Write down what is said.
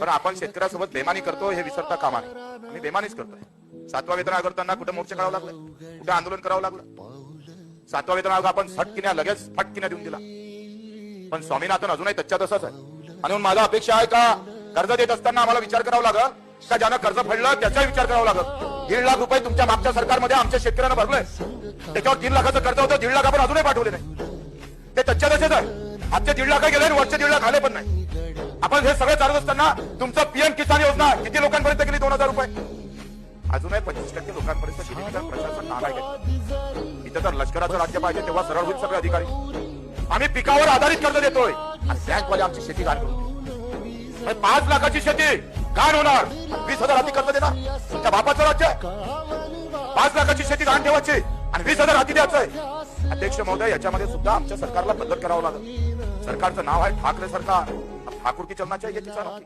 पण आपण शेतकऱ्यासोबत बेमानी करतो हे विसरता कामा नये. आम्ही बेमानीच करतोय. 7वा वेतन आयोग करताना कुठे मोर्चा करावं लागलं, कुठे आंदोलन करावं लागलं. 7वा वेतन आयोग आपण फटकिन्या लगेच फटकिन्या देऊन दिला. पण स्वामीनाथन अजूनही त्याच्यात तसंच आहे. म्हणून माझा अपेक्षा आहे का कर्ज देत असताना आम्हाला विचार करावा लागल का ज्यानं कर्ज फेडलं त्याचा विचार करावा लागल. 1.5 लाख रुपये तुमच्या मागच्या सरकारमध्ये आमच्या शेतकऱ्यांना भरलंय, त्याच्यावर 3 लाखाचं कर्ज होतं. 1.5 लाख आपण अजूनही पाठवले नाही. ते त्याच्या तसेच आहे. आजचे 1.5 लाख गेले आणि वरचे 1.5 लाख आले पण नाही. आपण हे सगळे चालत असताना तुमचं पीएम किसान योजना किती लोकांपर्यंत गेली? 2,000 रुपये. अजूनही 25% लोकांपर्यंत शेती विकास प्रशासन नागाय गेलं. इथं तर लष्कराचं राज्य पाहिजे तेव्हा सरळ होईल सगळे अधिकारी. आम्ही पिकावर आधारित कर्ज देतोय आणि बँकवाले आमची शेती घाण करून 5 लाखाची शेती घाण होणार. 20,000 हाती कर्ज देणार. तुमच्या बापाचं राज्य आहे. 5 लाखाची शेती घाण ठेवायची आणि 20,000 हाती द्यायचंय. अध्यक्ष महोदय, याच्यामध्ये सुद्धा आमच्या सरकारला बदल करावं लागेल. सरकारचं नाव आहे ठाकरे सरकार. ठाकूर की चलना चाहिए किसानों की.